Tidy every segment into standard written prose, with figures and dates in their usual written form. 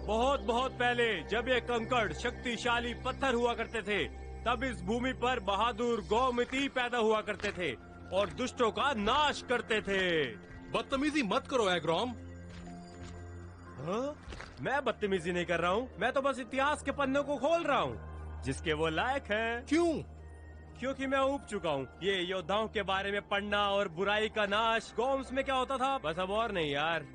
बहुत बहुत पहले जब ये कंकड़ शक्तिशाली पत्थर हुआ करते थे, तब इस भूमि पर बहादुर गौमती पैदा हुआ करते थे और दुष्टों का नाश करते थे। बदतमीजी मत करो एग्रोम। हाँ? मैं बदतमीजी नहीं कर रहा हूँ, मैं तो बस इतिहास के पन्नों को खोल रहा हूँ जिसके वो लायक है। क्यों? क्योंकि मैं ऊब चुका हूँ। ये योद्धाओं के बारे में पढ़ना और बुराई का नाश गॉम्स में क्या होता था, बस अब और नहीं यार।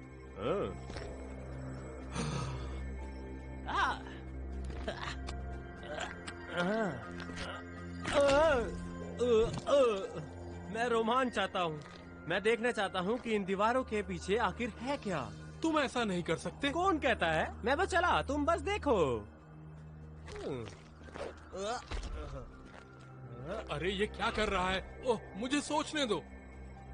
मैं रोमांच चाहता हूँ। मैं देखना चाहता हूँ कि इन दीवारों के पीछे आखिर है क्या। तुम ऐसा नहीं कर सकते। कौन कहता है? मैं बस चला, तुम बस देखो। अरे ये क्या कर रहा है? ओह, मुझे सोचने दो।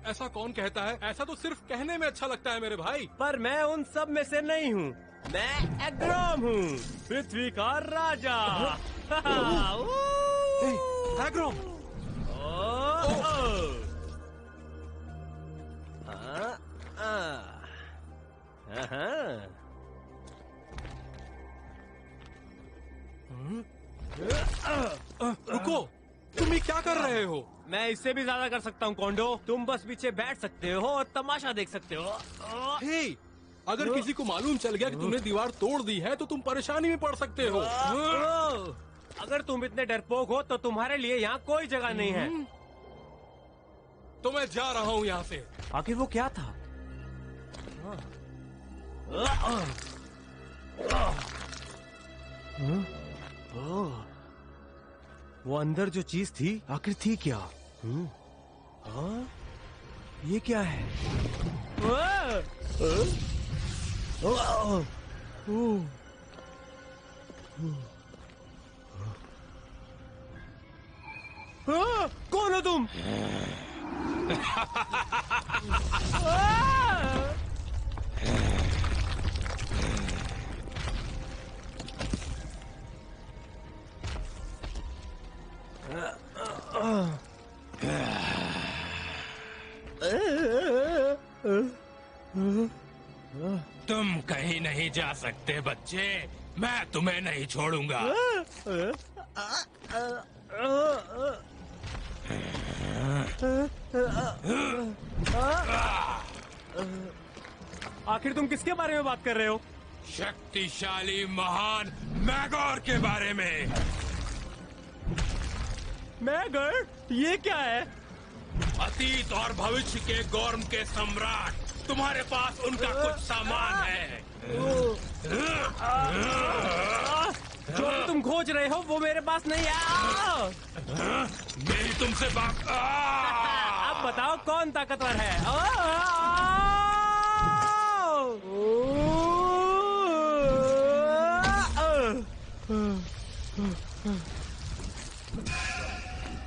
ऐसा कौन कहता है? ऐसा तो सिर्फ कहने में अच्छा लगता है मेरे भाई। पर मैं उन सब में से नहीं हूँ। मैं एग्रोम हूँ, पृथ्वी का राजा। एग्रोम। रुको, तुम ये क्या कर रहे हो? मैं इससे भी ज्यादा कर सकता हूँ कोंडो। तुम बस पीछे बैठ सकते हो और तमाशा देख सकते हो। हे, अगर किसी को मालूम चल गया कि तुमने दीवार तोड़ दी है तो तुम परेशानी में पड़ सकते हो। अगर तुम इतने डरपोक हो तो तुम्हारे लिए यहाँ कोई जगह नहीं है। तो मैं जा रहा हूँ यहाँ से। आखिर वो क्या था? वो अंदर जो चीज थी आखिर थी क्या? ये क्या है? कौन हो तुम? तुम कहीं नहीं जा सकते बच्चे, मैं तुम्हें नहीं छोड़ूंगा। आखिर तुम किसके बारे में बात कर रहे हो? शक्तिशाली महान मैगोर के बारे में। मैगोर? ये क्या है? अतीत और भविष्य के गॉर्म के सम्राट। तुम्हारे पास उनका कुछ सामान है। जो तुम खोज रहे हो वो मेरे पास नहीं है। मेरी तुमसे बात। अब बताओ कौन ताकतवर है?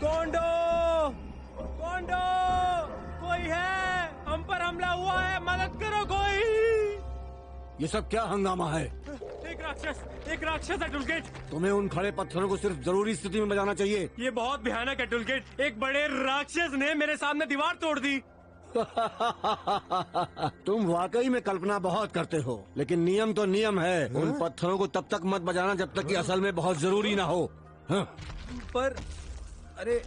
कोंडो! कोंडो! कोई है? हम पर हमला हुआ है, मदद करो कोई! ये सब क्या हंगामा है? एक राक्षस है टूलकिट। तुम्हें उन खड़े पत्थरों को सिर्फ जरूरी स्थिति में बजाना चाहिए। ये बहुत भयानक है टूलकिट। एक बड़े राक्षस ने मेरे सामने दीवार तोड़ दी। तुम वाकई में कल्पना बहुत करते हो, लेकिन नियम तो नियम है। उन पत्थरों को तब तक मत बजाना जब तक कि असल में बहुत जरूरी ना हो। पर अरे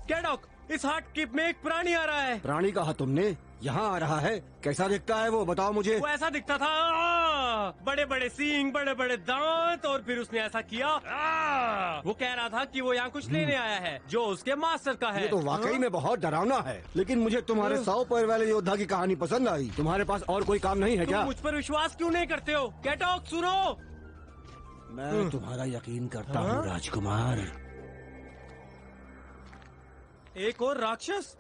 कैडॉक, इस हार्ट कीप में एक प्राणी आ रहा है। प्राणी कहा तुमने? यहाँ आ रहा है? कैसा दिखता है वो, बताओ मुझे। वो ऐसा दिखता था, बड़े बड़े सींग, बड़े बड़े दांत, और फिर उसने ऐसा किया। वो कह रहा था कि वो यहाँ कुछ लेने आया है जो उसके मास्टर का है। ये तो वाकई में बहुत डरावना है, लेकिन मुझे तुम्हारे 100 पैर वाले योद्धा की कहानी पसंद आई। तुम्हारे पास और कोई काम नहीं है क्या? तुम मुझ पर विश्वास क्यों नहीं करते हो? कैडॉक सुनो, मैं तुम्हारा यकीन करता हूँ राजकुमार। एक और राक्षस?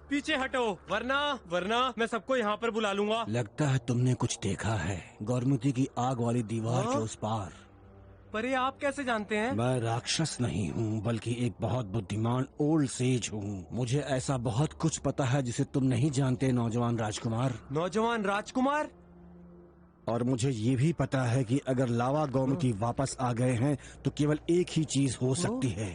पीछे हटो, वरना मैं सबको यहाँ पर बुला लूंगा। लगता है तुमने कुछ देखा है गौरमती की आग वाली दीवार के उस पार। पर ये आप कैसे जानते हैं? मैं राक्षस नहीं हूँ, बल्कि एक बहुत बुद्धिमान ओल्ड सेज हूँ। मुझे ऐसा बहुत कुछ पता है जिसे तुम नहीं जानते, नौजवान राजकुमार। नौजवान राजकुमार? और मुझे ये भी पता है कि अगर लावा गौमती वापस आ गए हैं तो केवल एक ही चीज हो सकती है।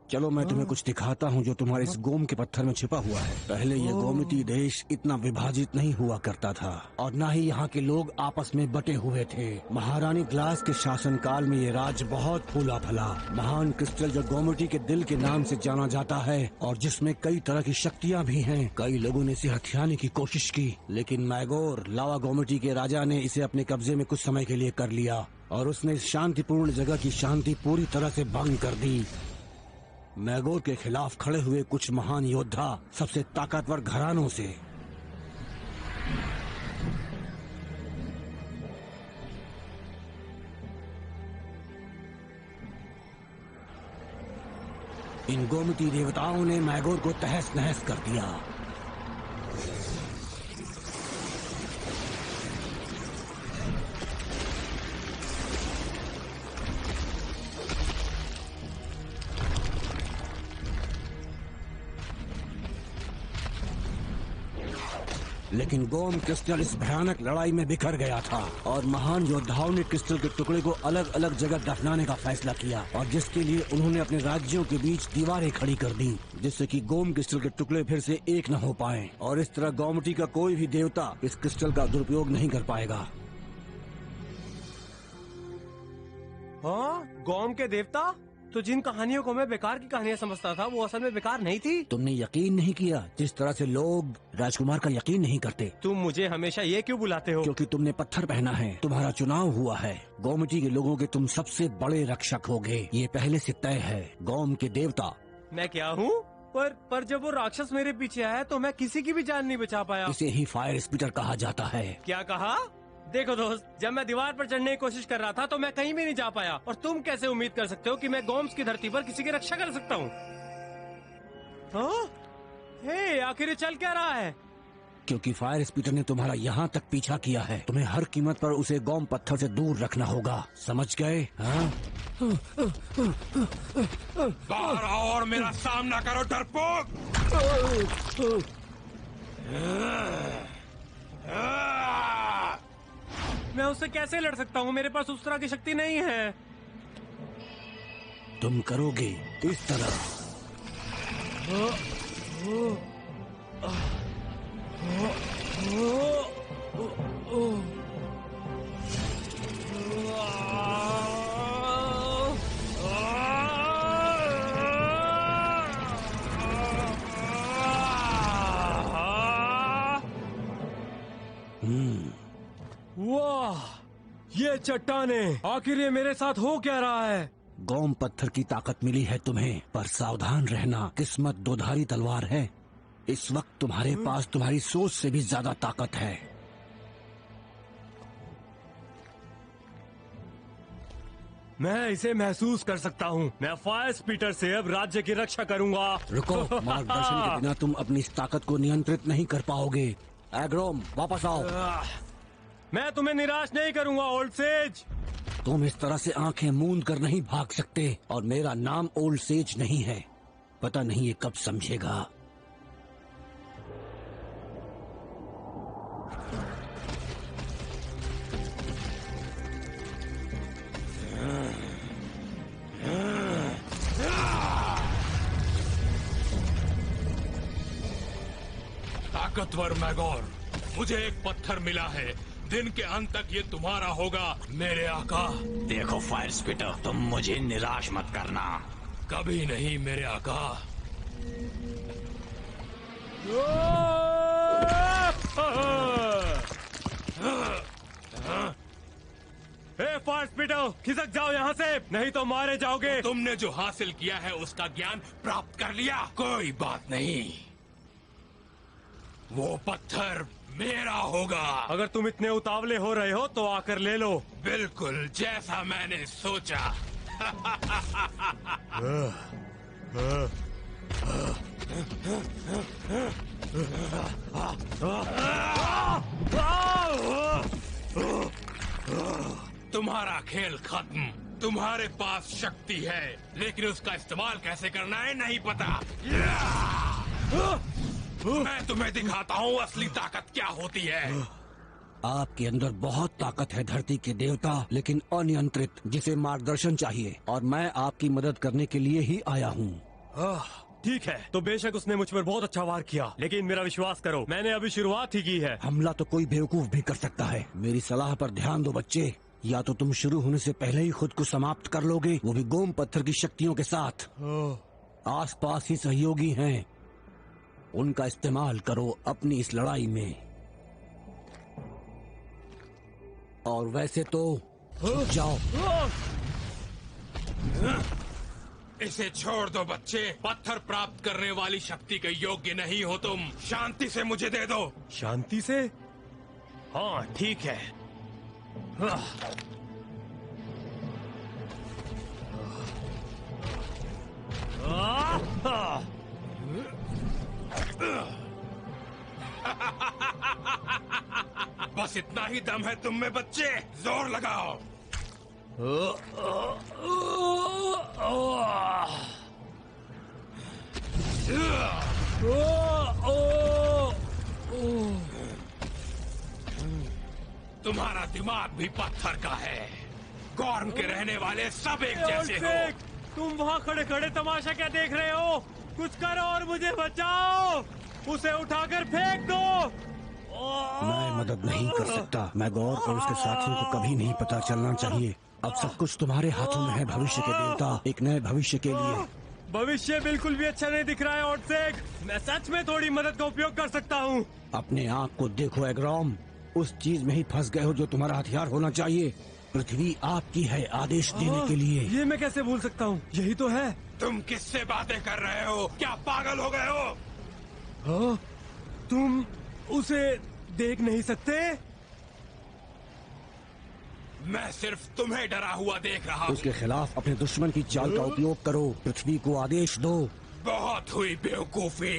चलो मैं तुम्हें कुछ दिखाता हूँ जो तुम्हारे इस गोम के पत्थर में छिपा हुआ है। पहले ये गोमती देश इतना विभाजित नहीं हुआ करता था और न ही यहाँ के लोग आपस में बटे हुए थे। महारानी ग्लास के शासनकाल में ये राज्य बहुत फूला फला। महान क्रिस्टल जो गोमती के दिल के नाम से जाना जाता है और जिसमें कई तरह की शक्तियाँ भी हैं। कई लोगों ने इसे हथियाने की कोशिश की, लेकिन मैगोर लावा गोमती के राजा ने इसे अपने कब्जे में कुछ समय के लिए कर लिया और उसने इस शांतिपूर्ण जगह की शांति पूरी तरह से भंग कर दी। मैगोर के खिलाफ खड़े हुए कुछ महान योद्धा सबसे ताकतवर घरानों से इन गोमती देवताओं ने मैगोर को तहस नहस कर दिया। लेकिन गोम क्रिस्टल इस भयानक लड़ाई में बिखर गया था और महान योद्धाओं ने क्रिस्टल के टुकड़े को अलग अलग जगह दफनाने का फैसला किया और जिसके लिए उन्होंने अपने राज्यों के बीच दीवारें खड़ी कर दी, जिससे कि गोम क्रिस्टल के टुकड़े फिर से एक न हो पाएं और इस तरह गोमती का कोई भी देवता इस क्रिस्टल का दुरुपयोग नहीं कर पाएगा। हाँ, गोम के देवता? तो जिन कहानियों को मैं बेकार की कहानियां समझता था वो असल में बेकार नहीं थी। तुमने यकीन नहीं किया जिस तरह से लोग राजकुमार का यकीन नहीं करते। तुम मुझे हमेशा ये क्यों बुलाते हो? क्योंकि तुमने पत्थर पहना है, तुम्हारा चुनाव हुआ है। गोमती के लोगों के तुम सबसे बड़े रक्षक होगे, ये पहले से तय है। गोम के देवता। मैं क्या हूँ? पर जब वो राक्षस मेरे पीछे आया तो मैं किसी की भी जान नहीं बचा पाया। इसे ही फायर स्पीटर कहा जाता है। क्या कहा? देखो दोस्त, जब मैं दीवार पर चढ़ने की कोशिश कर रहा था तो मैं कहीं भी नहीं जा पाया और तुम कैसे उम्मीद कर सकते हो कि मैं गोम्स की धरती पर किसी की रक्षा कर सकता हूँ? हे, आखिर ये चल क्या रहा है? क्योंकि फायर स्पीटर ने तुम्हारा यहाँ तक पीछा किया है, तुम्हें हर कीमत पर उसे गोम पत्थर से दूर रखना होगा, समझ गए? हाँ? बाहर आओ और मेरा सामना करो डरपोक। मैं उससे कैसे लड़ सकता हूँ? मेरे पास उस तरह की शक्ति नहीं है। तुम करोगे इस तरह। वाह, ये चट्टाने! आखिर ये मेरे साथ हो क्या रहा है? गोम पत्थर की ताकत मिली है तुम्हें, पर सावधान रहना, किस्मत दोधारी तलवार है। इस वक्त तुम्हारे पास तुम्हारी सोच से भी ज्यादा ताकत है। मैं इसे महसूस कर सकता हूँ। मैं फायर स्पीटर से अब राज्य की रक्षा करूंगा। रुको, मार्गदर्शन के बिना तुम अपनी इस ताकत को नियंत्रित नहीं कर पाओगे। एग्रोम, वापस आओ। मैं तुम्हें निराश नहीं करूंगा ओल्ड सेज। तुम इस तरह से आंखें मूंद कर नहीं भाग सकते और मेरा नाम ओल्ड सेज नहीं है। पता नहीं ये कब समझेगा। ताकतवर मैगोर, मुझे एक पत्थर मिला है। दिन के अंत तक ये तुम्हारा होगा मेरे आका। देखो फायर स्पीटर, तुम मुझे निराश मत करना। कभी नहीं मेरे आका। फायर स्पीटर, खिसक जाओ यहाँ से, नहीं तो मारे जाओगे। तुमने जो हासिल किया है उसका ज्ञान प्राप्त कर लिया। कोई बात नहीं, वो पत्थर मेरा होगा। अगर तुम इतने उतावले हो रहे हो तो आकर ले लो। बिल्कुल जैसा मैंने सोचा। तुम्हारा खेल खत्म। तुम्हारे पास शक्ति है, लेकिन उसका इस्तेमाल कैसे करना है नहीं पता। मैं तुम्हें दिखाता हूँ असली ताकत क्या होती है। आपके अंदर बहुत ताकत है धरती के देवता, लेकिन अनियंत्रित, जिसे मार्गदर्शन चाहिए और मैं आपकी मदद करने के लिए ही आया हूँ। ठीक है, तो बेशक उसने मुझ पर बहुत अच्छा वार किया, लेकिन मेरा विश्वास करो, मैंने अभी शुरुआत ही की है। हमला तो कोई बेवकूफ भी कर सकता है। मेरी सलाह पर ध्यान दो बच्चे, या तो तुम शुरू होने से पहले ही खुद को समाप्त कर लोगे, वो भी गोम पत्थर की शक्तियों के साथ। आसपास ही सहयोगी हैं, उनका इस्तेमाल करो अपनी इस लड़ाई में। और वैसे तो जाओ। इसे छोड़ दो बच्चे, पत्थर प्राप्त करने वाली शक्ति के योग्य नहीं हो तुम। शांति से मुझे दे दो। शांति से? हाँ ठीक है। बस इतना ही दम है तुम में बच्चे, जोर लगाओ। तुम्हारा दिमाग भी पत्थर का है। गॉर्म के रहने वाले सब एक जैसे हो। तुम वहाँ खड़े खड़े तमाशा क्या देख रहे हो? कुछ करो और मुझे बचाओ। उसे उठाकर फेंक दो। मैं मदद नहीं कर सकता। मैगोर और उसके साथियों को कभी नहीं पता चलना चाहिए। अब सब कुछ तुम्हारे हाथों में है भविष्य के देवता, एक नए भविष्य के लिए। भविष्य बिल्कुल भी अच्छा नहीं दिख रहा है ओटसेक। मैं सच में थोड़ी मदद का उपयोग कर सकता हूँ। अपने आँख को देखो एग्रॉम, उस चीज में ही फंस गए हो जो तुम्हारा हथियार होना चाहिए। पृथ्वी आपकी है आदेश देने के लिए। ये मैं कैसे भूल सकता हूँ, यही तो है। तुम किससे बातें कर रहे हो? क्या पागल हो गए हो? हाँ? तुम उसे देख नहीं सकते? मैं सिर्फ तुम्हें डरा हुआ देख रहा हूँ। उसके खिलाफ अपने दुश्मन की चाल का उपयोग करो। पृथ्वी को आदेश दो। बहुत हुई बेवकूफी।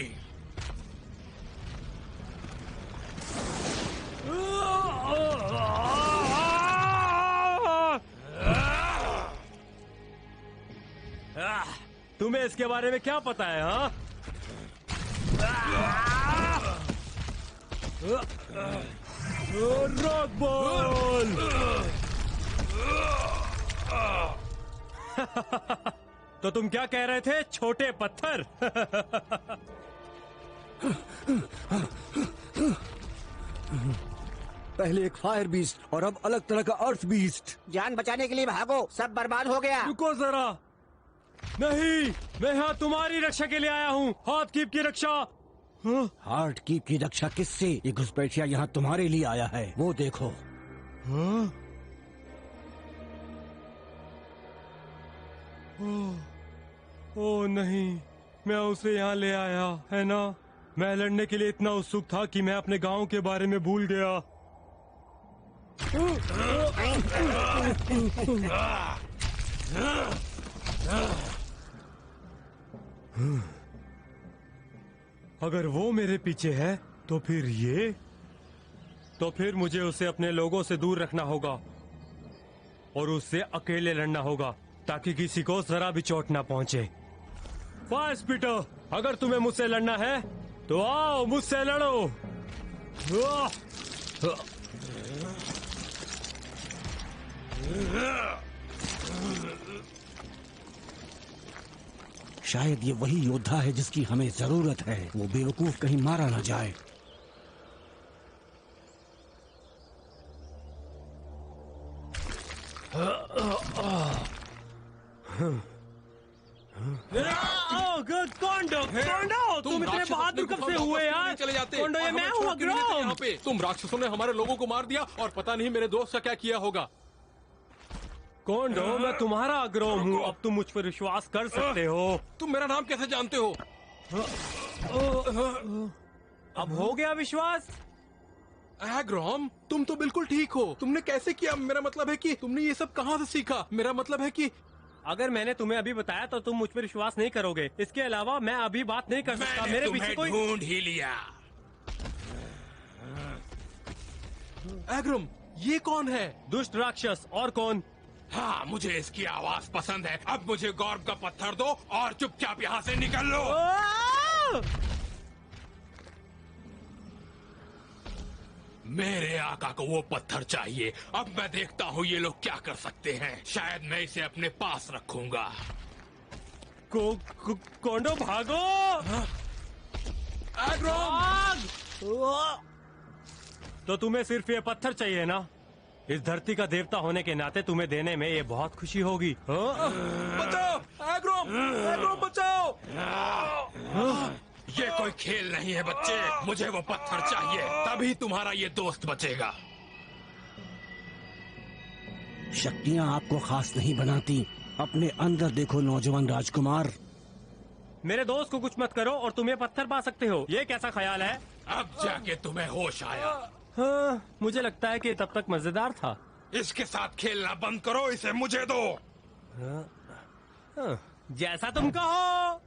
तुम्हें इसके बारे में क्या पता है? हाँ, रॉक बॉल। तो तुम क्या कह रहे थे, छोटे पत्थर? पहले एक फायर बीस्ट और अब अलग तरह का अर्थ बीस्ट। जान बचाने के लिए भागो, सब बर्बाद हो गया। रुको जरा। नहीं, मैं यहाँ तुम्हारी रक्षा के लिए आया हूँ। हाथ कीप की रक्षा। हाँ? हार्ट कीप की रक्षा किससे? ये घुसपैठिया यहाँ तुम्हारे लिए आया है, वो देखो। हाँ? ओ नहीं, मैं उसे यहाँ ले आया है ना। मैं लड़ने के लिए इतना उत्सुक था कि मैं अपने गांव के बारे में भूल गया। अगर वो मेरे पीछे है तो फिर ये, तो फिर मुझे उसे अपने लोगों से दूर रखना होगा और उससे अकेले लड़ना होगा ताकि किसी को जरा भी चोट ना पहुंचे। फायर स्पीटर, अगर तुम्हें मुझसे लड़ना है तो आओ मुझसे लड़ो। शायद ये वही योद्धा है जिसकी हमें जरूरत है। वो बेवकूफ कहीं मारा ना जाए। कोंडो, तुम इतने राक्षस बहादुर अपने कब से गुफा हुए में यार? चले जाते कोंडो, ये और मैं हमें हूँ छोड़ के नहीं देते अग्रोम। यहाँ पे। तुम राक्षसों ने हमारे लोगों को मार दिया और पता नहीं मेरे दोस्त का क्या किया होगा। कोंडो, मैं तुम्हारा अग्रोम हूँ, अब तुम मुझ पर विश्वास कर सकते हो। तुम मेरा नाम कैसे जानते हो? अब हो गया विश्वास? एग्रॉम, तुम तो बिल्कुल ठीक हो। तुमने कैसे किया? मेरा मतलब है कि तुमने ये सब कहाँ से सीखा? मेरा मतलब है कि अगर मैंने तुम्हें अभी बताया तो तुम मुझ पर विश्वास नहीं करोगे। इसके अलावा मैं अभी बात नहीं कर सकता। मैंने मेरे तुम्हें पीछे कोई ढूंढ ही लिया। एग्रॉम, ये कौन है? दुष्ट राक्षस, और कौन? हाँ, मुझे इसकी आवाज पसंद है। अब मुझे गौरव का पत्थर दो और चुपचाप यहाँ से निकल लो। मेरे आका को वो पत्थर चाहिए। अब मैं देखता हूँ ये लोग क्या कर सकते हैं। शायद मैं इसे अपने पास रखूंगा। कोंडो भागो। एग्रोम! तो तुम्हें सिर्फ ये पत्थर चाहिए ना? इस धरती का देवता होने के नाते तुम्हें देने में ये बहुत खुशी होगी। हाँ? बचाओ! एग्रोम! एग्रोम बचाओ! ये कोई खेल नहीं है बच्चे, मुझे वो पत्थर चाहिए, तभी तुम्हारा ये दोस्त बचेगा। शक्तियाँ आपको खास नहीं बनाती। अपने अंदर देखो नौजवान राजकुमार। मेरे दोस्त को कुछ मत करो और तुम ये पत्थर पा सकते हो। ये कैसा ख्याल है? अब जाके तुम्हें होश आया। हाँ, मुझे लगता है कि तब तक मजेदार था। इसके साथ खेलना बंद करो, इसे मुझे दो। हाँ, जैसा तुम कहो।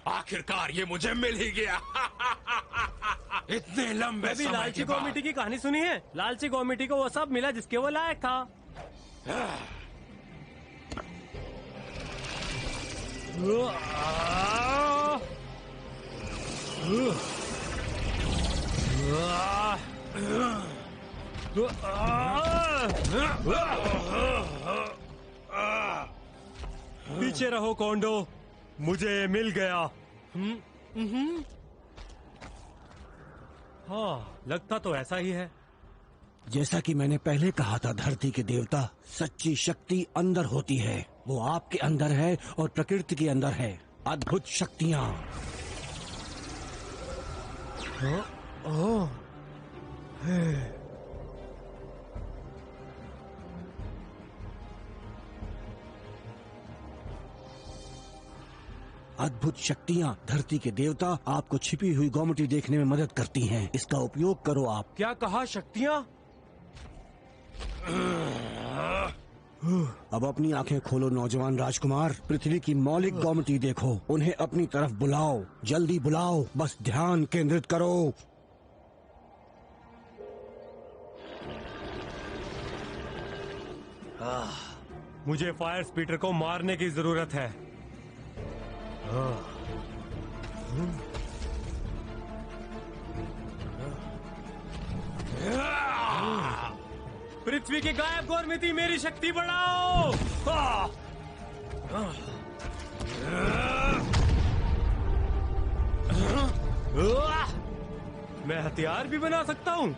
आखिरकार ये मुझे मिल ही गया। इतने लंबे अभी समय लालची के बाद। कॉमिटी की कहानी सुनी है? लालची कॉमिटी को वो सब मिला जिसके वो लायक था। पीछे रहो कोंडो, मुझे ये मिल गया। हाँ, लगता तो ऐसा ही है। जैसा कि मैंने पहले कहा था, धरती के देवता, सच्ची शक्ति अंदर होती है। वो आपके अंदर है और प्रकृति के अंदर है। अद्भुत शक्तियाँ। अद्भुत शक्तियाँ, धरती के देवता आपको छिपी हुई गोमटी देखने में मदद करती हैं। इसका उपयोग करो आप। क्या कहा? शक्तियाँ? अब अपनी आंखें खोलो नौजवान राजकुमार। पृथ्वी की मौलिक गोमटी देखो। उन्हें अपनी तरफ बुलाओ, जल्दी बुलाओ। बस ध्यान केंद्रित करो। मुझे फायर स्पीटर को मारने की जरूरत है। पृथ्वी की गायब गोरमिति, मेरी शक्ति बढ़ाओ। मैं हथियार भी बना सकता हूँ।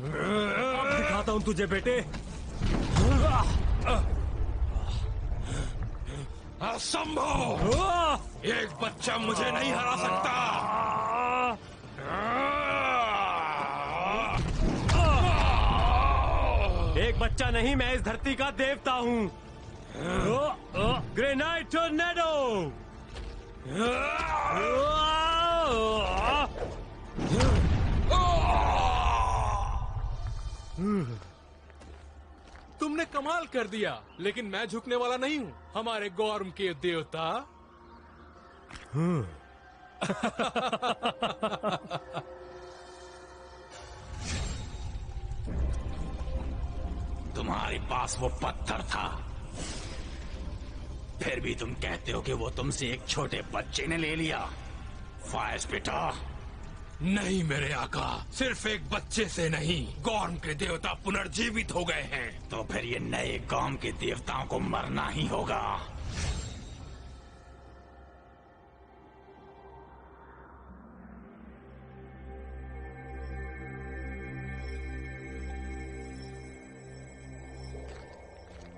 अब दिखाता हूँ तुझे बेटे। असंभव! एक बच्चा मुझे नहीं हरा सकता। एक बच्चा नहीं, मैं इस धरती का देवता हूँ। Granite tornado. तुमने कमाल कर दिया, लेकिन मैं झुकने वाला नहीं हूँ। हमारे गॉर्म के देवता। तुम्हारे पास वो पत्थर था, फिर भी तुम कहते हो कि वो तुमसे एक छोटे बच्चे ने ले लिया। फायर स्पिटर। नहीं मेरे आका, सिर्फ एक बच्चे से नहीं, गॉर्म के देवता पुनर्जीवित हो गए हैं। तो फिर ये नए गांव के देवताओं को मरना ही होगा।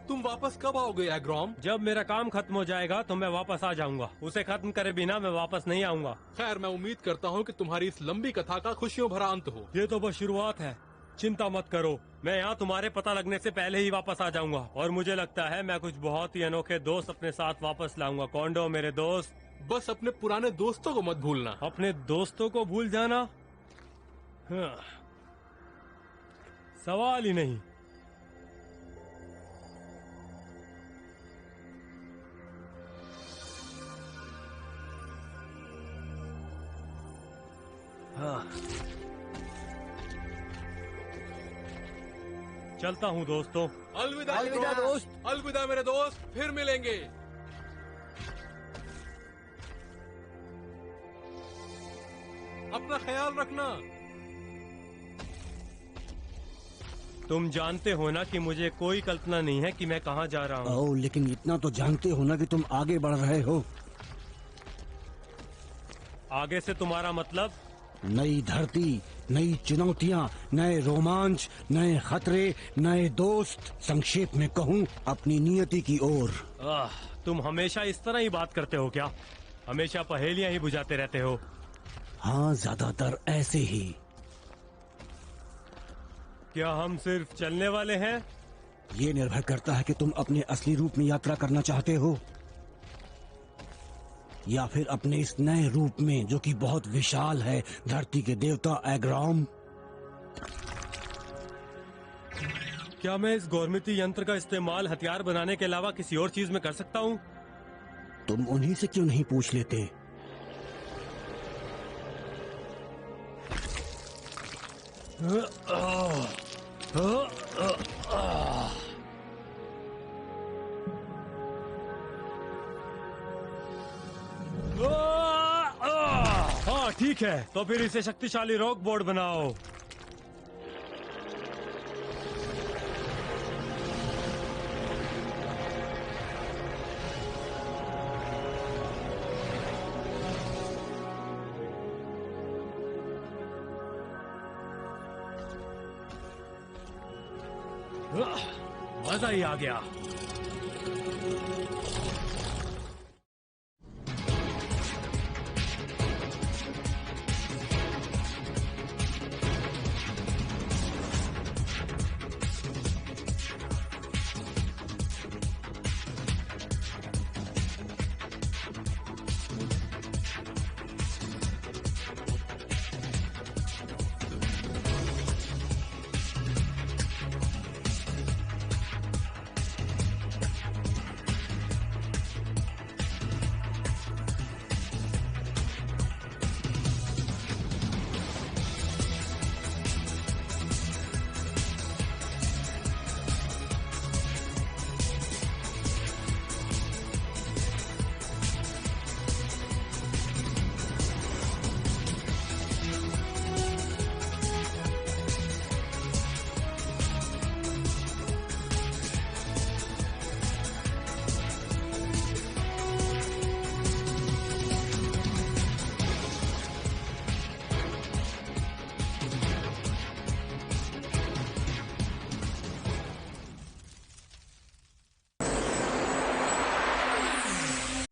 तुम वापस कब आओगे एग्रोम? जब मेरा काम खत्म हो जाएगा तो मैं वापस आ जाऊंगा। उसे खत्म करे बिना मैं वापस नहीं आऊंगा। खैर, मैं उम्मीद करता हूँ कि तुम्हारी इस लंबी कथा का खुशियों भरा अंत हो। ये तो बस शुरुआत है। चिंता मत करो, मैं यहाँ तुम्हारे पता लगने से पहले ही वापस आ जाऊंगा। और मुझे लगता है मैं कुछ बहुत ही अनोखे दोस्त अपने साथ वापस लाऊंगा। कोंडो मेरे दोस्त। बस अपने पुराने दोस्तों को मत भूलना। अपने दोस्तों को भूल जाना? हाँ, सवाल ही नहीं। चलता हूँ दोस्तों। अलविदा अलविदा एग्रोम। दोस्त। अलविदा मेरे दोस्त, फिर मिलेंगे। अपना ख्याल रखना। तुम जानते हो ना कि मुझे कोई कल्पना नहीं है कि मैं कहाँ जा रहा हूँ। ओह, लेकिन इतना तो जानते हो ना कि तुम आगे बढ़ रहे हो। आगे से तुम्हारा मतलब? नई धरती, नई चुनौतियाँ, नए रोमांच, नए खतरे, नए दोस्त। संक्षेप में कहूँ, अपनी नियति की ओर। तुम हमेशा इस तरह ही बात करते हो क्या? हमेशा पहेलियां ही बुझाते रहते हो। हाँ, ज्यादातर ऐसे ही। क्या हम सिर्फ चलने वाले हैं? ये निर्भर करता है कि तुम अपने असली रूप में यात्रा करना चाहते हो या फिर अपने इस नए रूप में जो कि बहुत विशाल है, धरती के देवता एग्राम। क्या मैं इस गौरमिती यंत्र का इस्तेमाल हथियार बनाने के अलावा किसी और चीज में कर सकता हूँ? तुम उन्हीं से क्यों नहीं पूछ लेते? हाँ ठीक है, तो फिर इसे शक्तिशाली रॉक बोर्ड बनाओ। मजा ही आ गया।